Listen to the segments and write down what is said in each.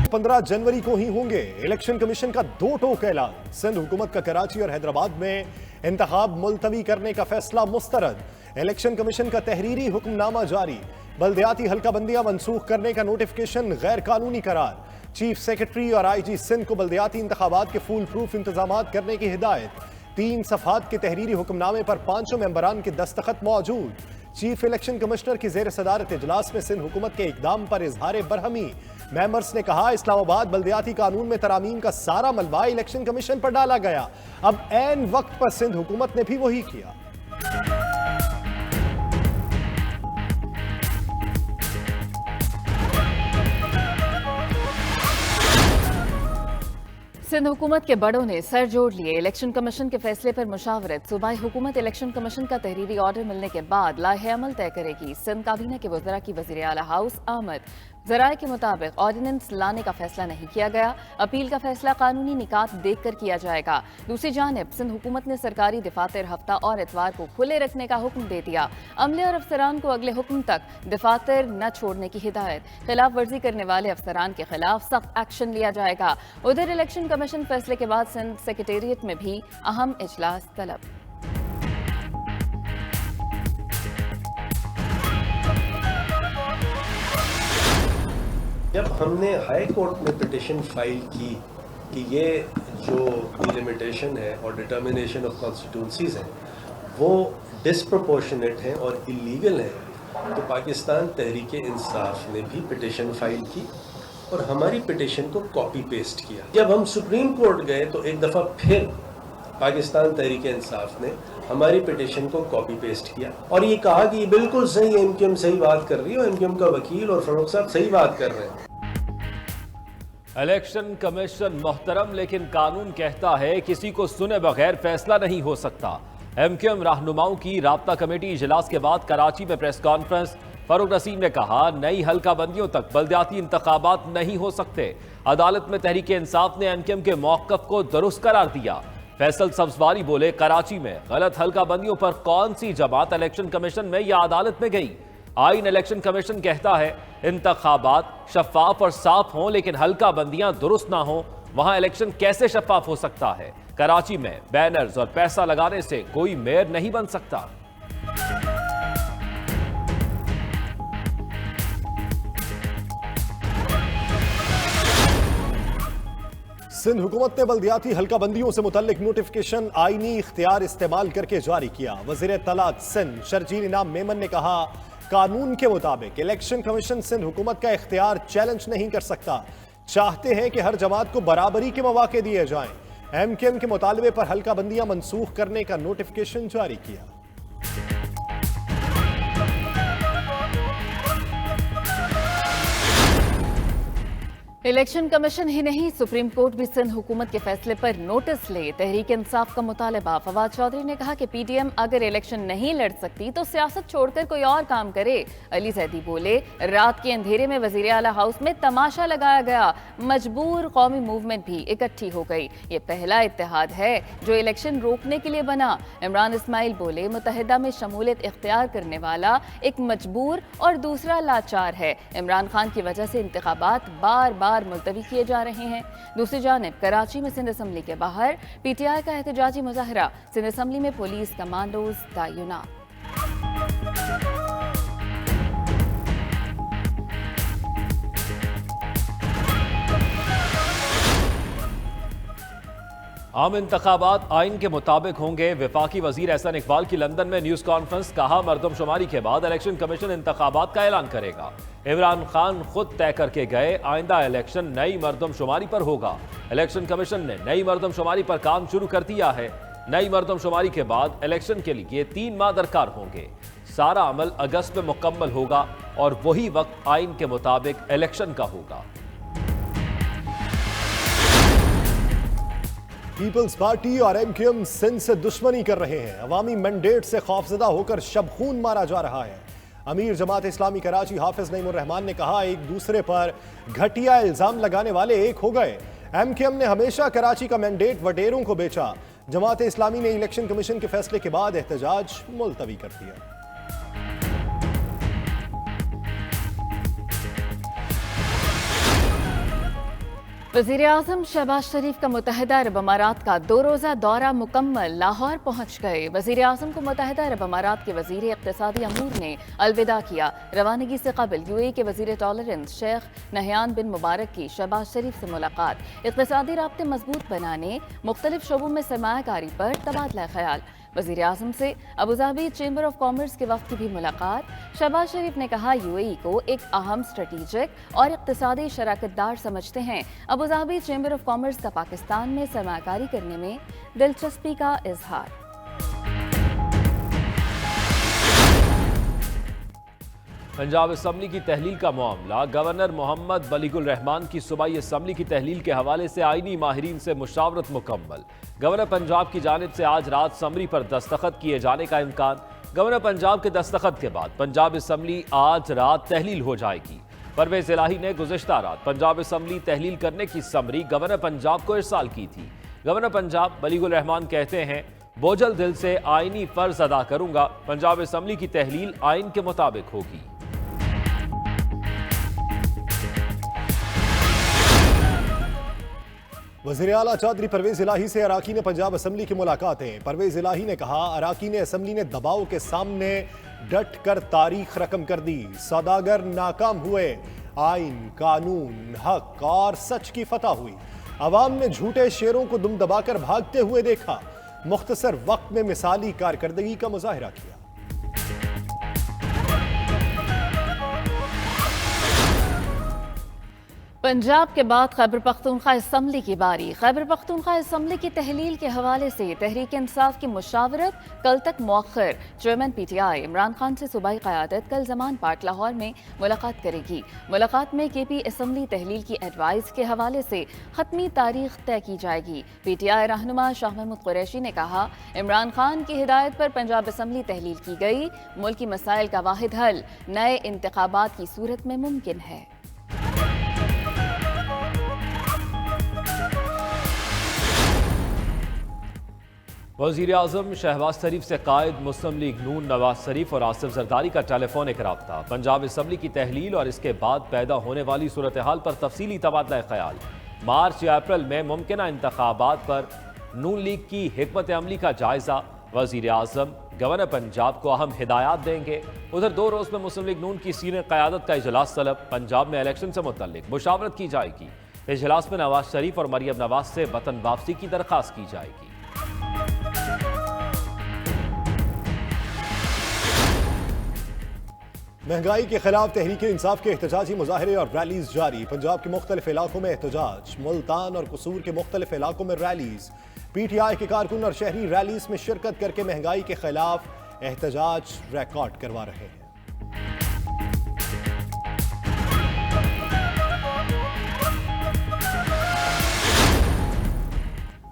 15 जनवरी को ही होंगे। Election commission का दो टोक ऐलान। सिंध हुकूमत का कराची और हैदराबाद में इंतखाब मुलतवी करने का फैसला मुस्तरद। इलेक्शन कमीशन का तहरीरी हुक्मनामा जारी। बल्दियाती हल्काबंदियां मनसूख करने का नोटिफिकेशन गैर कानूनी करार। चीफ सेक्रेटरी और IG सिंध को बल्दियाती इंतखाबात के फूल प्रूफ इंतजामात करने की हिदायत। 3 सफ़हात के तहरीरी हुक्मनामे पर 5 मेंबरान के दस्तखत मौजूद। चीफ इलेक्शन कमिश्नर की ज़ेर सदारत इजलास में सिंध हुकूमत के इक़दाम पर इजहार बरहमी। मेंबर्स ने कहा, इस्लामाबाद बल्दियाती कानून में तरामीम का सारा मलबा इलेक्शन कमीशन पर डाला गया। अब ऐन वक्त पर सिंध हुकूमत ने भी वही किया। सिंध हुकूमत के बड़ों ने सर जोड़ लिए। इलेक्शन कमीशन के फैसले पर मुशावरत। सूबाई हुकूमत इलेक्शन कमीशन का तहरीरी ऑर्डर मिलने के बाद लाहे अमल तय करेगी। सिंध काबीना के वज़रा की वज़ीर आला हाउस आमद। ज़राए के मुताबिक ऑर्डिनेंस लाने का फैसला नहीं किया गया। अपील का फैसला कानूनी निकात देख कर किया जाएगा। दूसरी जानिब सिंध हुकूमत ने सरकारी दफातर हफ्ता और इतवार को खुले रखने का हुक्म दे दिया। अमले और अफसरान को अगले हुक्म तक दफातर न छोड़ने की हिदायत। खिलाफ वर्जी करने वाले अफसरान के खिलाफ सख्त एक्शन लिया जाएगा। उधर इलेक्शन कमीशन फैसले के बाद सिंध सेक्रेटेरिएट में भी अहम इजलास तलब। जब हमने हाई कोर्ट में पिटिशन फाइल की कि ये जो डिलिमिटेशन है और डिटर्मिनेशन ऑफ कॉन्स्टिट्यूंसीज हैं वो डिस्प्रपोर्शनेट हैं और इलीगल हैं, तो पाकिस्तान तहरीक इंसाफ ने भी पिटिशन फाइल की और हमारी पिटिशन को कॉपी पेस्ट किया। जब हम सुप्रीम कोर्ट गए तो एक दफ़ा फिर पाकिस्तान तहरीक इंसाफ ने हमारी पिटिशन को कॉपी पेस्ट किया और ये कहा कि ये बिल्कुल सही है, MQM सही बात कर रही है और MQM का वकील और फारूक साहब सही बात कर रहे हैं। इलेक्शन कमीशन मोहतरम, लेकिन कानून कहता है किसी को सुने बगैर फैसला नहीं हो सकता। MQM रहनुमाओं की राब्ता कमेटी इजलास के बाद कराची में प्रेस कॉन्फ्रेंस। फारूक नसीम ने कहा, नई हल्काबंदियों तक बल्दियाती इंतखाबात नहीं हो सकते। अदालत में तहरीक इंसाफ ने MQM के मौक़िफ़ को दुरुस्त करार दिया। फैसल सब्जवारी बोले, कराची में गलत हल्काबंदियों पर कौन सी जमात इलेक्शन कमीशन में या अदालत में गई। आइन इलेक्शन कमीशन कहता है इंतखाबात शफाफ और साफ हों, लेकिन हल्काबंदियां दुरुस्त ना हों, वहां इलेक्शन कैसे शफाफ हो सकता है। कराची में बैनर्स और पैसा लगाने से कोई मेयर नहीं बन सकता। सिंध हुकूमत ने बल्दियाती हल्काबंदियों से मुतल्लिक नोटिफिकेशन आईनी इख्तियार इस्तेमाल करके जारी किया। वज़ीर तलात सिंध शर्जील इनाम मेमन ने कहा, कानून के मुताबिक इलेक्शन कमीशन सिंध हुकूमत का इख्तियार चैलेंज नहीं कर सकता। चाहते हैं कि हर जमात को बराबरी के मौके दिए जाएं। MQM के मुतालबे पर हल्काबंदियां मनसूख करने का नोटिफिकेशन जारी किया। इलेक्शन कमीशन ही नहीं, सुप्रीम कोर्ट भी सिंध हुकूमत के फैसले पर नोटिस ले। तहरीक इंसाफ का मुतालबा। फवाद चौधरी ने कहा कि PDM अगर इलेक्शन नहीं लड़ सकती तो सियासत छोड़कर कोई और काम करे। अली जैदी बोले, रात के अंधेरे में वजीर आला हाउस में तमाशा लगाया गया। मजबूर कौमी मूवमेंट भी इकट्ठी हो गई। ये पहला इत्तेहाद है जो इलेक्शन रोकने के लिए बना। इमरान इस्माइल बोले, मुत्तहिदा में शमूलियत इख्तियार करने वाला एक मजबूर और दूसरा लाचार है। इमरान खान की वजह से इंतखाबात बार बार मुलतवी किए जा रहे हैं। दूसरी जानिब कराची में सिंध असम्बली के बाहर PTI का एहतजाजी मुजाहरा। सिंध असम्बली में पुलिस कमांडोज तैनात। आम इंतखाबात आइन के मुताबिक होंगे। वफाकी वजीर एहसन इकबाल की लंदन में न्यूज़ कॉन्फ्रेंस। कहा, मरदमशुमारी के बाद इलेक्शन कमीशन इंतखाबात का ऐलान करेगा। इमरान खान खुद तय करके गए, आइंदा इलेक्शन नई मरदमशुमारी पर होगा। इलेक्शन कमीशन ने नई मरदमशुमारी पर काम शुरू कर दिया है। नई मरदमशुमारी के बाद इलेक्शन के लिए 3 माह दरकार होंगे। सारा अमल अगस्त में मुकम्मल होगा और वही वक्त आइन के मुताबिक इलेक्शन का होगा। पीपल्स पार्टी और MQM सिंध से दुश्मनी कर रहे हैं। अवामी मैंडेट से खौफजदा होकर शबखून मारा जा रहा है। अमीर जमात इस्लामी कराची हाफिज नईमुर रहमान ने कहा, एक दूसरे पर घटिया इल्जाम लगाने वाले एक हो गए। MQM ने हमेशा कराची का मैंडेट वडेरों को बेचा। जमात इस्लामी ने इलेक्शन कमीशन के फैसले के बाद एहतजाज मुलतवी कर दिया। वज़ीर आज़म शहबाज शरीफ का मुत्तहिदा अरब अमारात का 2 रोज़ा दौरा मुकम्मल, लाहौर पहुँच गए। वज़ीर आज़म को मुत्तहिदा अरब अमारात के वज़ीर इक़्तिसादी अमूर ने अलविदा किया। रवानगी से कबल यूएई के वज़ीर टॉलरेंस शेख नहयान बिन मुबारक की शहबाज शरीफ से मुलाकात, इक़्तिसादी राब्ते मजबूत बनाने, मुख्तलिफ शोबों में सरमायाकारी पर तबादला ख्याल। वज़ीर आज़म से अबूधाबी चैम्बर ऑफ कॉमर्स के वफ़द की भी मुलाकात। शहबाज शरीफ ने कहा यूएई को एक अहम स्ट्रेटेजिक और इक़्तिसादी शराकतदार समझते हैं। अबूधाबी चैम्बर ऑफ कॉमर्स का पाकिस्तान में सरमायाकारी करने में दिलचस्पी का इजहार। पंजाब असम्बली की तहलील का मामला, गवर्नर मोहम्मद बलीगुल रहमान की सूबाई असम्बली की तहलील के हवाले से आईनी माहिरीन से मुशावरत मुकम्मल। गवर्नर पंजाब की जानिब से आज रात समरी पर दस्तखत किए जाने का इम्कान। गवर्नर पंजाब के दस्तखत के बाद पंजाब असम्बली आज रात तहलील हो जाएगी। परवेज इलाही ने गुज़िश्ता रात पंजाब असम्बली तहलील करने की समरी गवर्नर पंजाब को इरसाल की थी। गवर्नर पंजाब बलीगुल रहमान कहते हैं, बोझल दिल से आईनी फर्ज अदा करूंगा। पंजाब असम्बली की तहलील आइन के मुताबिक होगी। वज़ीर आला चौधरी परवेज इलाही से अराकीन पंजाब असम्बली की मुलाकातें। परवेज इलाही ने कहा, अराकीन असम्बली ने दबाव के सामने डट कर तारीख रकम कर दी। सौदागर नाकाम हुए, आइन, कानून, हक और सच की फतह हुई। अवाम ने झूठे शेरों को दुम दबाकर भागते हुए देखा। मुख्तसर वक्त में मिसाली कारकर्दगी का मुजाहिरा किया। पंजाब के बाद खैबर पख्तूनख्वा असम्बली की बारी। खैबर पख्तूनख्वा असम्बली की तहलील के हवाले से तहरीक इंसाफ की मुशावरत कल तक मौखर। चेयरमैन पीटीआई इमरान खान से सूबाई क़यादत कल ज़मान पार्क लाहौर में मुलाकात करेगी। मुलाकात में केपी असम्बली तहलील की एडवाइस के हवाले से खत्मी तारीख तय की जाएगी। पीटीआई रहनुमा शाह महमूद कुरैशी ने कहा, इमरान खान की हिदायत पर पंजाब असम्बली तहलील की गई। मुल्की मसाइल का वाहिद हल नए इंतखाबात की सूरत में मुमकिन है। वज़ीर आज़म शहबाज शरीफ से कायद मुस्लिम लीग नून नवाज शरीफ और आसिफ जरदारी का टेलीफोनिक रब्ता। पंजाब असम्बली की तहलील और इसके बाद पैदा होने वाली सूरत हाल पर तफसीली तबादला ख्याल। मार्च या अप्रैल में मुमकिना इंतखाबात पर नून लीग की हिकमत अमली का जायजा। वज़ीर आज़म गवर्नर पंजाब को अहम हिदायत देंगे। उधर 2 रोज़ में मुस्लिम लीग नून की सीनियर क़यादत का इजलास तलब। पंजाब में इलेक्शन से मुतल्लिक मुशावरत की जाएगी। इजलास में नवाज शरीफ और मरियम नवाज से वतन वापसी की दरख्वास्त की जाएगी। महंगाई के खिलाफ तहरीक इंसाफ के एहतजाजी मुजाहरे और रैलीज जारी। पंजाब के मुख्तलिफ इलाकों में एहतजाज, मुल्तान और कसूर के मुख्तलिफ इलाकों में रैलीज। पीटीआई के कारकुन और शहरी रैलीज में शिरकत करके महंगाई के खिलाफ एहतजाज रिकॉर्ड करवा रहे हैं।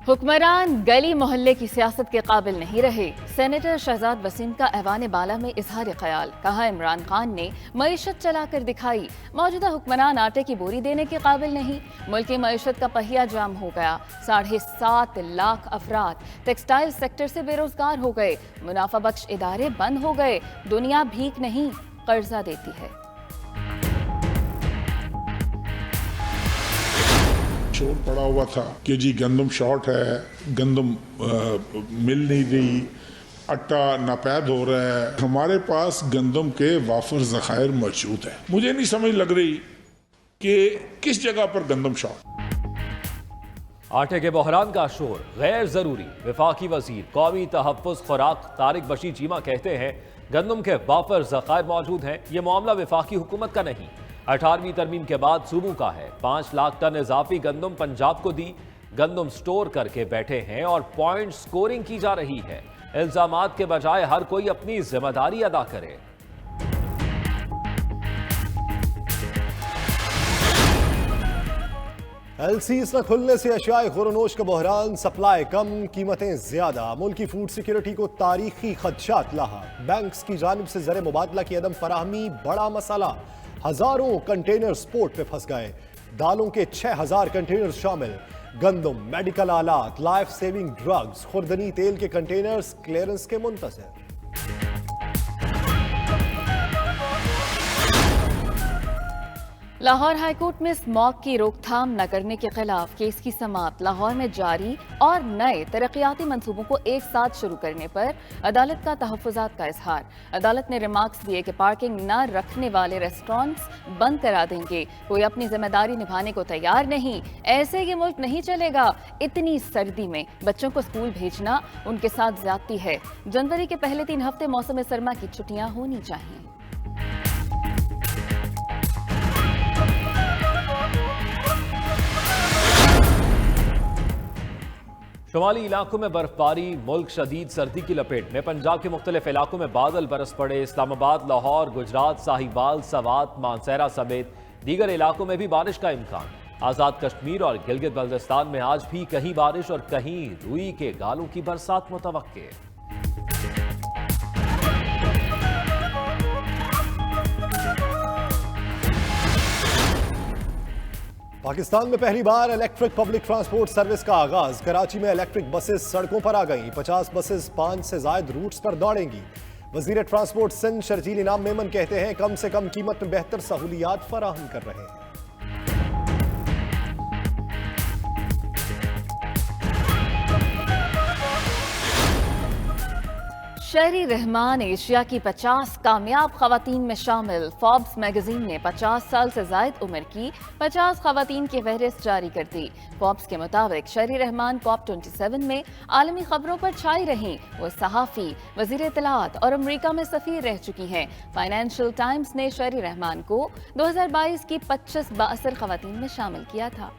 हुक्मरान गली मोहल्ले की सियासत के काबिल नहीं रहे। सेनेटर शहजाद वसीम का ऐवान बाला में इजहार ख्याल। कहा, इमरान खान ने मईशत चलाकर दिखाई, मौजूदा हुक्मरान आटे की बोरी देने के काबिल नहीं। मुल्क की मईशत का पहिया जाम हो गया। 7.5 लाख अफराद टेक्सटाइल सेक्टर से बेरोजगार हो गए। मुनाफा बख्श इदारे बंद हो गए। दुनिया भीख नहीं कर्जा देती है। शोर पड़ा हुआ था कि जी गंदम शॉर्ट है, गंदम मिल नहीं रही, आटा नापैद हो रहा है। हमारे पास गंदम के वाफर ज़खायर मौजूद है। मुझे नहीं समझ लग रही कि किस जगह पर गंदम शॉर्ट। आटे के बहरान का शोर गैर जरूरी। वफाकी वजीर कौमी तहफ़्फ़ुज़ खुराक तारिक बशीर चीमा कहते हैं, गंदम के वाफर ज़खायर मौजूद हैं। ये मामला वफाकी हुकूमत का नहीं, 18वीं तरमीम के बाद सूबों का है। 5 लाख टन इजाफी गंदम पंजाब को दी। गंदम स्टोर करके बैठे हैं और पॉइंट स्कोरिंग की जा रही है। इल्जामात के बजाय हर कोई अपनी जिम्मेदारी अदा करे। एलसीज न खुलने से अशियाए खुरनोश का बहरान, सप्लाई कम, कीमतें ज्यादा। मुल्की फूड सिक्योरिटी को तारीखी खदशात लाहक। बैंक्स की जानिब से ज़र मुबादला की अदम फराहमी बड़ा मसला। हजारों कंटेनर पोर्ट पे फंस गए। दालों के 6000 कंटेनर शामिल। गंदम, मेडिकल आलात, लाइफ सेविंग ड्रग्स, खुर्दनी तेल के कंटेनर्स क्लियरेंस के मुंतज़िर। लाहौर हाईकोर्ट में स्मॉग की रोकथाम न करने के खिलाफ केस की समाअत लाहौर में जारी और नए तरक्याती मंसूबों को एक साथ शुरू करने पर अदालत का तहफ़्फ़ुज़ात का इजहार। अदालत ने रिमार्क्स दिए कि पार्किंग न रखने वाले रेस्टोरेंट्स बंद करा देंगे। कोई अपनी जिम्मेदारी निभाने को तैयार नहीं। ऐसे ये मुल्क नहीं चलेगा। इतनी सर्दी में बच्चों को स्कूल भेजना उनके साथ ज्यादती है। जनवरी के पहले 3 हफ्ते मौसम सरमा की छुट्टियां होनी चाहिए। शुमाली इलाकों में बर्फबारी, मुल्क शदीद सर्दी की लपेट में। पंजाब के मुख्तलिफ इलाकों में बादल बरस पड़े। इस्लामाबाद, लाहौर, गुजरात, साहिवाल, सवात, मानसेरा समेत दीगर इलाकों में भी बारिश का इम्कान। आज़ाद कश्मीर और गिलगित बल्तिस्तान में आज भी कहीं बारिश और कहीं रुई के गालों की बरसात मुतवक्के। पाकिस्तान में पहली बार इलेक्ट्रिक पब्लिक ट्रांसपोर्ट सर्विस का आगाज। कराची में इलेक्ट्रिक बसेस सड़कों पर आ गईं। 50 बसेस 5 से ज्यादा रूट्स पर दौड़ेंगी। वजीर ट्रांसपोर्ट सिंध शर्जील इनाम मेमन कहते हैं कम से कम कीमत में बेहतर सहूलियात फराहम कर रहे हैं। शहरी रहमान एशिया की 50 कामयाब खवातीन में शामिल। फोर्ब्स मैगजीन ने 50 साल से ज्यादा उम्र की 50 खवातीन की फहरिस्त जारी कर दी। फोर्ब्स के मुताबिक शहरी रहमान COP27 में आलमी खबरों पर छाई रहीं। वो सहाफ़ी, वज़ीर इत्तलाआत और अमरीका में सफ़ीर रह चुकी हैं। फाइनेंशियल टाइम्स ने शहरी रहमान को 2022 की 25 बाअसर खवातीन में शामिल किया था।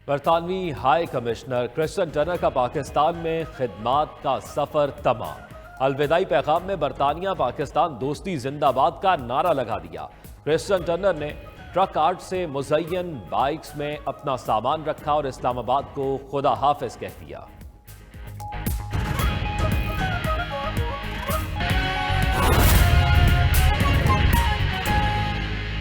बरतानवी हाई कमिश्नर क्रिस्टन टर्नर का पाकिस्तान में खिदमात का सफर तमाम। अलविदाई पैगाम में बरतानिया पाकिस्तान दोस्ती जिंदाबाद का नारा लगा दिया। क्रिस्टन टर्नर ने ट्रक आर्ट से मुज़य्यन बाइक्स में अपना सामान रखा और इस्लामाबाद को खुदा हाफिज कह दिया।